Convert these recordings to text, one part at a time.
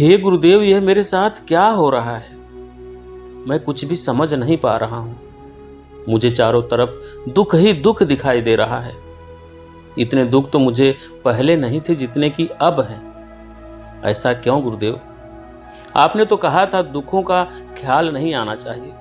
हे गुरुदेव, यह मेरे साथ क्या हो रहा है? मैं कुछ भी समझ नहीं पा रहा हूं। मुझे चारों तरफ दुख ही दुख दिखाई दे रहा है। इतने दुख तो मुझे पहले नहीं थे जितने कि अब हैं। ऐसा क्यों गुरुदेव? आपने तो कहा था दुखों का ख्याल नहीं आना चाहिए।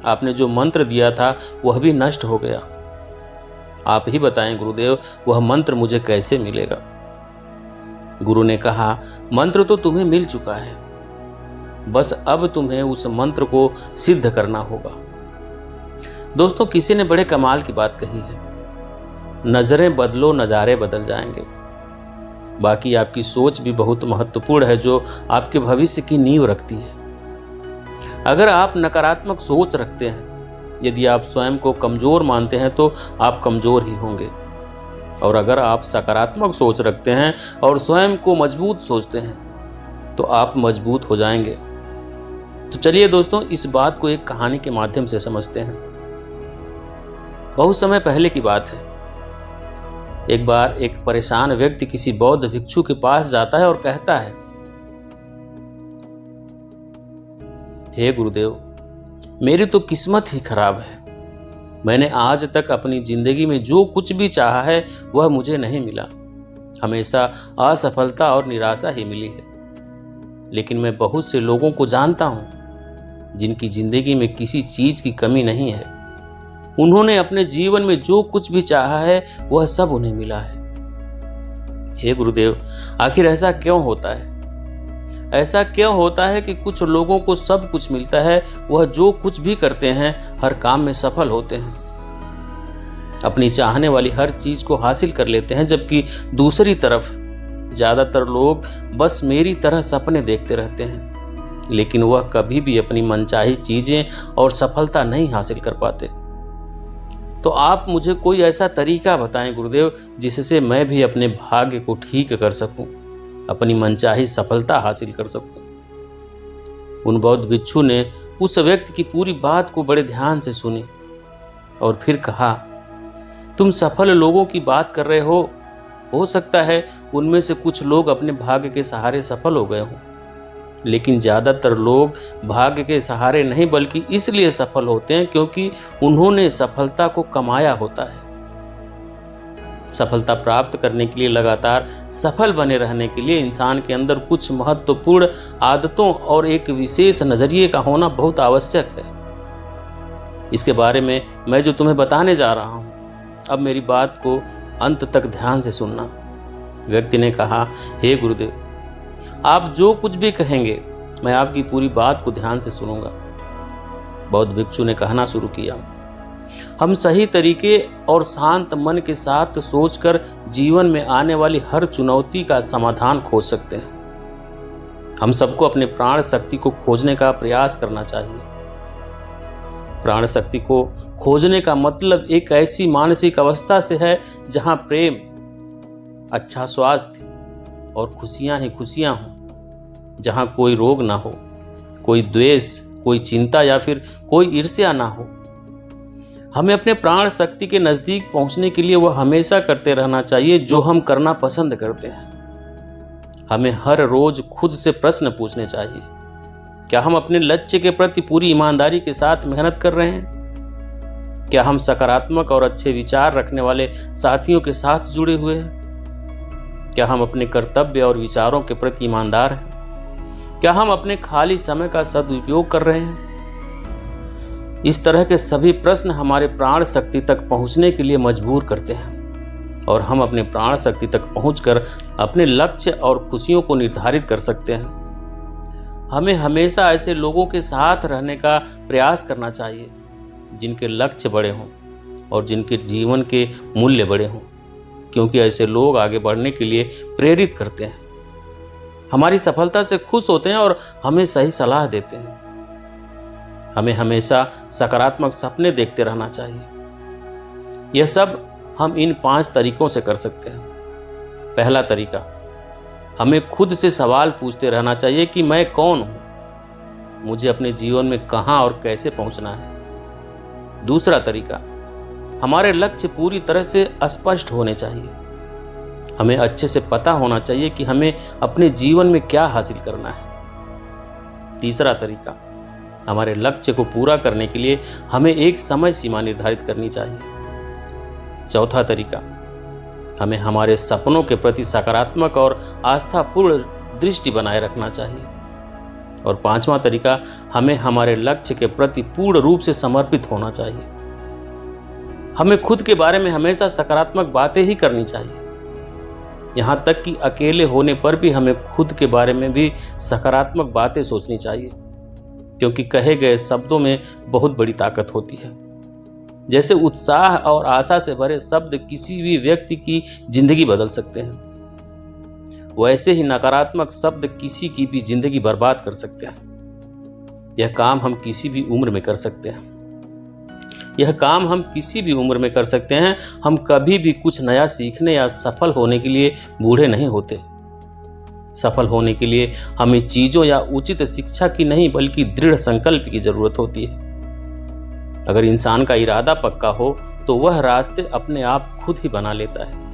आपने जो मंत्र दिया था वह भी नष्ट हो गया। आप ही बताएं गुरुदेव, वह मंत्र मुझे कैसे मिलेगा? गुरु ने कहा, मंत्र तो तुम्हें मिल चुका है, बस अब तुम्हें उस मंत्र को सिद्ध करना होगा। दोस्तों, किसी ने बड़े कमाल की बात कही है, नजरें बदलो नज़ारे बदल जाएंगे। बाकी आपकी सोच भी बहुत महत्वपूर्ण है, जो आपके भविष्य की नींव रखती है। अगर आप नकारात्मक सोच रखते हैं, यदि आप स्वयं को कमज़ोर मानते हैं, तो आप कमज़ोर ही होंगे। और अगर आप सकारात्मक सोच रखते हैं और स्वयं को मजबूत सोचते हैं, तो आप मजबूत हो जाएंगे। तो चलिए दोस्तों, इस बात को एक कहानी के माध्यम से समझते हैं। बहुत समय पहले की बात है। एक बार एक परेशान व्यक्ति किसी बौद्ध भिक्षु के पास जाता है और कहता है, हे गुरुदेव, मेरी तो किस्मत ही खराब है। मैंने आज तक अपनी जिंदगी में जो कुछ भी चाहा है वह मुझे नहीं मिला। हमेशा असफलता और निराशा ही मिली है। लेकिन मैं बहुत से लोगों को जानता हूं जिनकी जिंदगी में किसी चीज की कमी नहीं है। उन्होंने अपने जीवन में जो कुछ भी चाहा है वह सब उन्हें मिला है। हे गुरुदेव, आखिर ऐसा क्यों होता है? ऐसा क्यों होता है कि कुछ लोगों को सब कुछ मिलता है, वह जो कुछ भी करते हैं हर काम में सफल होते हैं, अपनी चाहने वाली हर चीज को हासिल कर लेते हैं, जबकि दूसरी तरफ ज्यादातर लोग बस मेरी तरह सपने देखते रहते हैं, लेकिन वह कभी भी अपनी मनचाही चीजें और सफलता नहीं हासिल कर पाते। तो आप मुझे कोई ऐसा तरीका बताएं गुरुदेव, जिससे मैं भी अपने भाग्य को ठीक कर सकूं, अपनी मनचाही सफलता हासिल कर सकूं। उन बौद्ध भिक्षु ने उस व्यक्ति की पूरी बात को बड़े ध्यान से सुनी और फिर कहा, तुम सफल लोगों की बात कर रहे हो सकता है उनमें से कुछ लोग अपने भाग्य के सहारे सफल हो गए हों, लेकिन ज़्यादातर लोग भाग्य के सहारे नहीं बल्कि इसलिए सफल होते हैं क्योंकि उन्होंने सफलता को कमाया होता है। सफलता प्राप्त करने के लिए, लगातार सफल बने रहने के लिए इंसान के अंदर कुछ महत्वपूर्ण आदतों और एक विशेष नज़रिए का होना बहुत आवश्यक है। इसके बारे में मैं जो तुम्हें बताने जा रहा हूँ, अब मेरी बात को अंत तक ध्यान से सुनना। व्यक्ति ने कहा, हे गुरुदेव, आप जो कुछ भी कहेंगे मैं आपकी पूरी बात को ध्यान से सुनूंगा। बौद्ध भिक्षु ने कहना शुरू किया, हम सही तरीके और शांत मन के साथ सोचकर जीवन में आने वाली हर चुनौती का समाधान खोज सकते हैं। हम सबको अपने प्राण शक्ति को खोजने का प्रयास करना चाहिए। प्राण शक्ति को खोजने का मतलब एक ऐसी मानसिक अवस्था से है जहां प्रेम, अच्छा स्वास्थ्य और खुशियां ही खुशियां हों, जहां कोई रोग ना हो, कोई द्वेष, कोई चिंता या फिर कोई ईर्ष्या ना हो। हमें अपने प्राण शक्ति के नज़दीक पहुंचने के लिए वह हमेशा करते रहना चाहिए जो हम करना पसंद करते हैं। हमें हर रोज खुद से प्रश्न पूछने चाहिए, क्या हम अपने लक्ष्य के प्रति पूरी ईमानदारी के साथ मेहनत कर रहे हैं? क्या हम सकारात्मक और अच्छे विचार रखने वाले साथियों के साथ जुड़े हुए हैं? क्या हम अपने कर्तव्य और विचारों के प्रति ईमानदार हैं? क्या हम अपने खाली समय का सदुपयोग कर रहे हैं? इस तरह के सभी प्रश्न हमारे प्राण शक्ति तक पहुंचने के लिए मजबूर करते हैं और हम अपने प्राण शक्ति तक पहुंचकर अपने लक्ष्य और खुशियों को निर्धारित कर सकते हैं। हमें हमेशा ऐसे लोगों के साथ रहने का प्रयास करना चाहिए जिनके लक्ष्य बड़े हों और जिनके जीवन के मूल्य बड़े हों, क्योंकि ऐसे लोग आगे बढ़ने के लिए प्रेरित करते हैं, हमारी सफलता से खुश होते हैं और हमें सही सलाह देते हैं। हमें हमेशा सकारात्मक सपने देखते रहना चाहिए। यह सब हम इन 5 तरीकों से कर सकते हैं। पहला तरीका, हमें खुद से सवाल पूछते रहना चाहिए कि मैं कौन हूं, मुझे अपने जीवन में कहां और कैसे पहुंचना है। दूसरा तरीका, हमारे लक्ष्य पूरी तरह से स्पष्ट होने चाहिए। हमें अच्छे से पता होना चाहिए कि हमें अपने जीवन में क्या हासिल करना है। तीसरा तरीका, हमारे लक्ष्य को पूरा करने के लिए हमें एक समय सीमा निर्धारित करनी चाहिए। चौथा तरीका, हमें हमारे सपनों के प्रति सकारात्मक और आस्थापूर्ण दृष्टि बनाए रखना चाहिए। और पांचवा तरीका, हमें हमारे लक्ष्य के प्रति पूर्ण रूप से समर्पित होना चाहिए। हमें खुद के बारे में हमेशा सकारात्मक बातें ही करनी चाहिए। यहाँ तक कि अकेले होने पर भी हमें खुद के बारे में भी सकारात्मक बातें सोचनी चाहिए, क्योंकि कहे गए शब्दों में बहुत बड़ी ताकत होती है। जैसे उत्साह और आशा से भरे शब्द किसी भी व्यक्ति की जिंदगी बदल सकते हैं, वैसे ही नकारात्मक शब्द किसी की भी जिंदगी बर्बाद कर सकते हैं। यह काम हम किसी भी उम्र में कर सकते हैं। हम कभी भी कुछ नया सीखने या सफल होने के लिए बूढ़े नहीं होते। सफल होने के लिए हमें चीजों या उचित शिक्षा की नहीं बल्कि दृढ़ संकल्प की जरूरत होती है। अगर इंसान का इरादा पक्का हो तो वह रास्ते अपने आप खुद ही बना लेता है।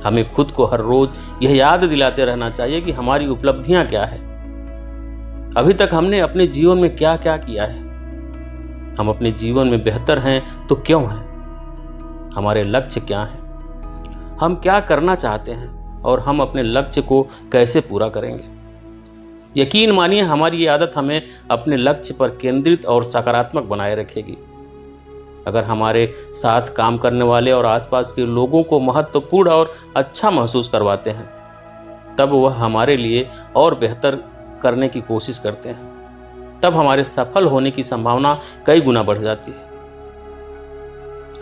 हमें खुद को हर रोज यह याद दिलाते रहना चाहिए कि हमारी उपलब्धियां क्या है, अभी तक हमने अपने जीवन में क्या क्या किया है, हम अपने जीवन में बेहतर हैं तो क्यों हैं, हमारे लक्ष्य क्या हैं, हम क्या करना चाहते हैं और हम अपने लक्ष्य को कैसे पूरा करेंगे। यकीन मानिए, हमारी ये आदत हमें अपने लक्ष्य पर केंद्रित और सकारात्मक बनाए रखेगी। अगर हमारे साथ काम करने वाले और आसपास के लोगों को महत्वपूर्ण और अच्छा महसूस करवाते हैं, तब वह हमारे लिए और बेहतर करने की कोशिश करते हैं। तब हमारे सफल होने की संभावना कई गुना बढ़ जाती है।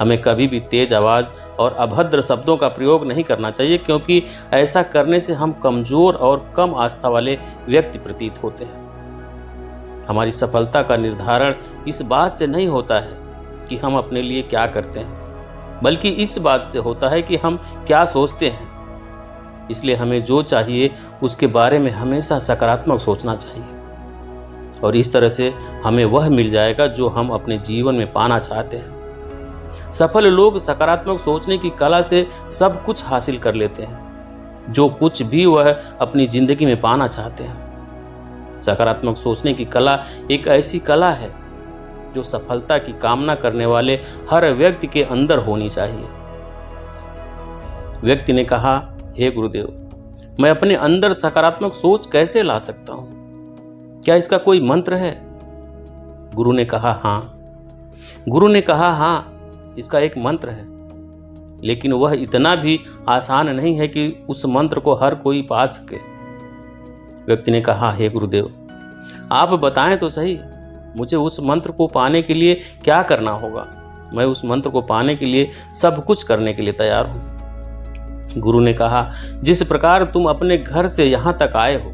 हमें कभी भी तेज आवाज और अभद्र शब्दों का प्रयोग नहीं करना चाहिए, क्योंकि ऐसा करने से हम कमजोर और कम आस्था वाले व्यक्ति प्रतीत होते हैं। हमारी सफलता का निर्धारण इस बात से नहीं होता है कि हम अपने लिए क्या करते हैं, बल्कि इस बात से होता है कि हम क्या सोचते हैं। इसलिए हमें जो चाहिए उसके बारे में हमेशा सकारात्मक सोचना चाहिए, और इस तरह से हमें वह मिल जाएगा जो हम अपने जीवन में पाना चाहते हैं। सफल लोग सकारात्मक सोचने की कला से सब कुछ हासिल कर लेते हैं, जो कुछ भी वह अपनी जिंदगी में पाना चाहते हैं। सकारात्मक सोचने की कला एक ऐसी कला है जो सफलता की कामना करने वाले हर व्यक्ति के अंदर होनी चाहिए। व्यक्ति ने कहा, हे गुरुदेव, मैं अपने अंदर सकारात्मक सोच कैसे ला सकता हूं? क्या इसका कोई मंत्र है? गुरु ने कहा, हाँ, इसका एक मंत्र है, लेकिन वह इतना भी आसान नहीं है कि उस मंत्र को हर कोई पा सके। व्यक्ति ने कहा, हे गुरुदेव, आप बताएं तो सही, मुझे उस मंत्र को पाने के लिए क्या करना होगा? मैं उस मंत्र को पाने के लिए सब कुछ करने के लिए तैयार हूं। गुरु ने कहा, जिस प्रकार तुम अपने घर से यहां तक आए हो,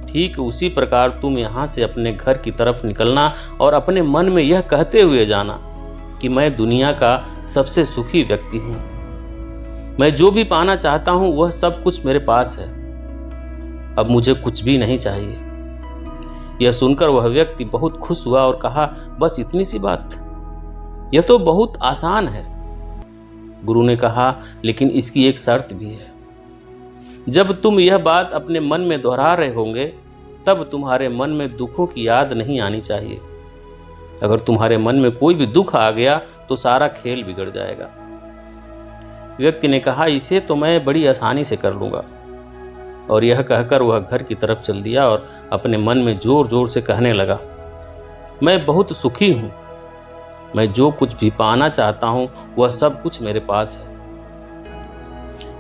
ठीक उसी प्रकार तुम यहां से अपने घर की तरफ निकलना और अपने मन में यह कहते हुए जाना कि मैं दुनिया का सबसे सुखी व्यक्ति हूं। मैं जो भी पाना चाहता हूं वह सब कुछ मेरे पास है। अब मुझे कुछ भी नहीं चाहिए। यह सुनकर वह व्यक्ति बहुत खुश हुआ और कहा, बस इतनी सी बात? यह तो बहुत आसान है। गुरु ने कहा, लेकिन इसकी एक शर्त भी है। जब तुम यह बात अपने मन में दोहरा रहे होंगे, तब तुम्हारे मन में दुखों की याद नहीं आनी चाहिए। अगर तुम्हारे मन में कोई भी दुख आ गया तो सारा खेल बिगड़ जाएगा। व्यक्ति ने कहा, इसे तो मैं बड़ी आसानी से कर लूंगा। और यह कहकर वह घर की तरफ चल दिया और अपने मन में जोर जोर से कहने लगा, मैं बहुत सुखी हूं। मैं जो कुछ भी पाना चाहता हूं वह सब कुछ मेरे पास है।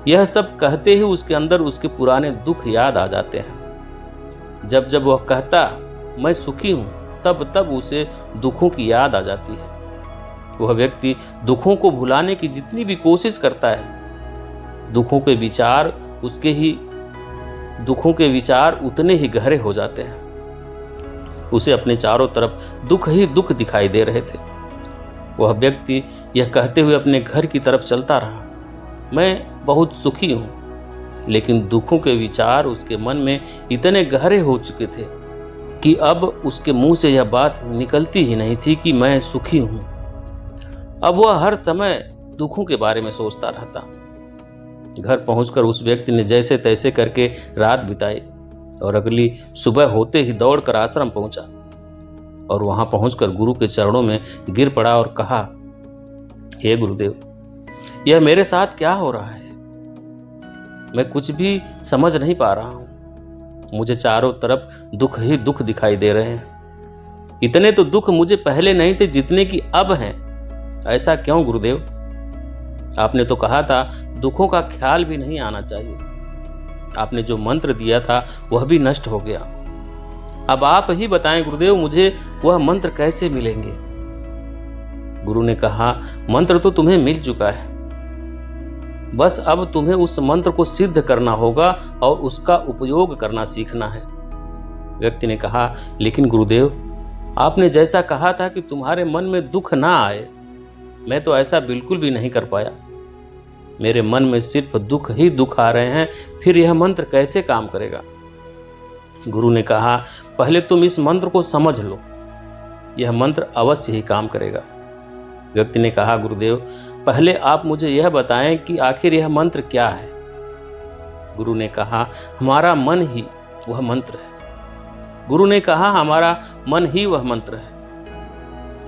यह सब कहते ही उसके अंदर उसके पुराने दुख याद आ जाते हैं। जब जब वह कहता मैं सुखी हूं, तब तब उसे दुखों की याद आ जाती है। वह व्यक्ति दुखों को भुलाने की जितनी भी कोशिश करता है, दुखों के विचार उतने ही गहरे हो जाते हैं। उसे अपने चारों तरफ दुख ही दुख दिखाई दे रहे थे। वह व्यक्ति यह कहते हुए अपने घर की तरफ चलता रहा, मैं बहुत सुखी हूं, लेकिन दुखों के विचार उसके मन में इतने गहरे हो चुके थे कि अब उसके मुंह से यह बात निकलती ही नहीं थी कि मैं सुखी हूं। अब वह हर समय दुखों के बारे में सोचता रहता। घर पहुंचकर उस व्यक्ति ने जैसे तैसे करके रात बिताई और अगली सुबह होते ही दौड़कर आश्रम पहुंचा और वहां पहुंचकर गुरु के चरणों में गिर पड़ा और कहा, हे गुरुदेव, यह मेरे साथ क्या हो रहा है? मैं कुछ भी समझ नहीं पा रहा हूं। मुझे चारों तरफ दुख ही दुख दिखाई दे रहे हैं। इतने तो दुख मुझे पहले नहीं थे जितने कि अब हैं। ऐसा क्यों गुरुदेव? आपने तो कहा था दुखों का ख्याल भी नहीं आना चाहिए। आपने जो मंत्र दिया था वह भी नष्ट हो गया। अब आप ही बताएं गुरुदेव, मुझे वह मंत्र कैसे मिलेंगे? गुरु ने कहा, मंत्र तो तुम्हें मिल चुका है, बस अब तुम्हें उस मंत्र को सिद्ध करना होगा और उसका उपयोग करना सीखना है। व्यक्ति ने कहा, लेकिन गुरुदेव, आपने जैसा कहा था कि तुम्हारे मन में दुख ना आए, मैं तो ऐसा बिल्कुल भी नहीं कर पाया। मेरे मन में सिर्फ दुख ही दुख आ रहे हैं, फिर यह मंत्र कैसे काम करेगा? गुरु ने कहा, पहले तुम इस मंत्र को समझ लो, यह मंत्र अवश्य ही काम करेगा। व्यक्ति ने कहा, गुरुदेव, पहले आप मुझे यह बताएं कि आखिर यह मंत्र क्या है? गुरु ने कहा, हमारा मन ही वह मंत्र है। गुरु ने कहा, हमारा मन ही वह मंत्र है।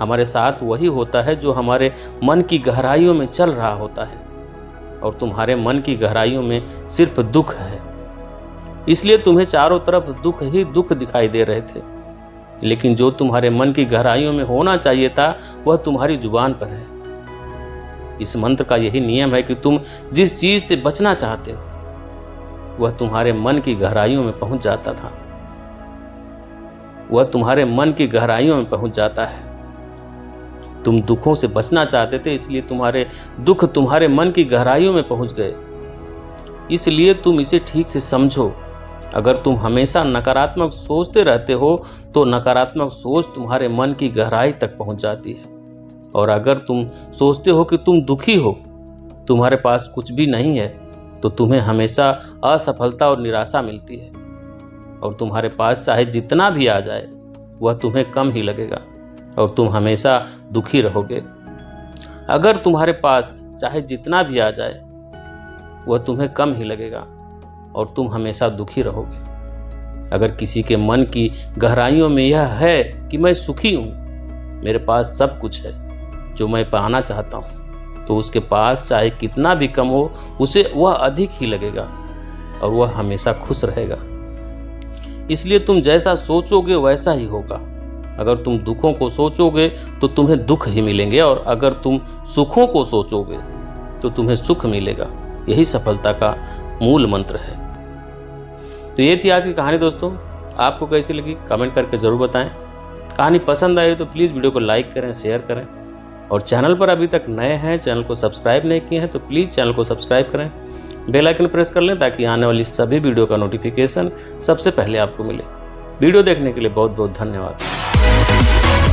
हमारे साथ वही होता है जो हमारे मन की गहराइयों में चल रहा होता है, और तुम्हारे मन की गहराइयों में सिर्फ दुख है। इसलिए तुम्हें चारों तरफ दुख ही दुख दिखाई दे रहे थे, लेकिन जो तुम्हारे मन की गहराइयों में होना चाहिए था वह तुम्हारी जुबान पर है। इस मंत्र का यही नियम है कि तुम जिस चीज से बचना चाहते हो वह तुम्हारे मन की गहराइयों में पहुंच जाता था, वह तुम्हारे मन की गहराइयों में पहुंच जाता है। तुम दुखों से बचना चाहते थे, इसलिए तुम्हारे दुख तुम्हारे मन की गहराइयों में पहुंच गए। इसलिए तुम इसे ठीक से समझो। अगर तुम हमेशा नकारात्मक सोचते रहते हो तो नकारात्मक सोच तुम्हारे मन की गहराई तक पहुंच जाती है, और अगर तुम सोचते हो कि तुम दुखी हो, तुम्हारे पास कुछ भी नहीं है, तो तुम्हें हमेशा असफलता और निराशा मिलती है, और तुम्हारे पास चाहे जितना भी आ जाए वह तुम्हें कम ही लगेगा और तुम हमेशा दुखी रहोगे। अगर तुम्हारे पास चाहे जितना भी आ जाए वह तुम्हें कम ही लगेगा और तुम हमेशा दुखी रहोगे। अगर किसी के मन की गहराइयों में यह है कि मैं सुखी हूँ, मेरे पास सब कुछ है जो मैं पाना चाहता हूँ, तो उसके पास चाहे कितना भी कम हो उसे वह अधिक ही लगेगा और वह हमेशा खुश रहेगा। इसलिए तुम जैसा सोचोगे वैसा ही होगा। अगर तुम दुखों को सोचोगे तो तुम्हें दुख ही मिलेंगे, और अगर तुम सुखों को सोचोगे तो तुम्हें सुख मिलेगा। यही सफलता का मूल मंत्र है। तो ये थी आज की कहानी दोस्तों। आपको कैसी लगी कमेंट करके ज़रूर बताएं। कहानी पसंद आई तो प्लीज़ वीडियो को लाइक करें, शेयर करें, और चैनल पर अभी तक नए हैं, चैनल को सब्सक्राइब नहीं किए हैं तो प्लीज़ चैनल को सब्सक्राइब करें, बेल आइकन प्रेस कर लें ताकि आने वाली सभी वीडियो का नोटिफिकेशन सबसे पहले आपको मिले। वीडियो देखने के लिए बहुत बहुत धन्यवाद।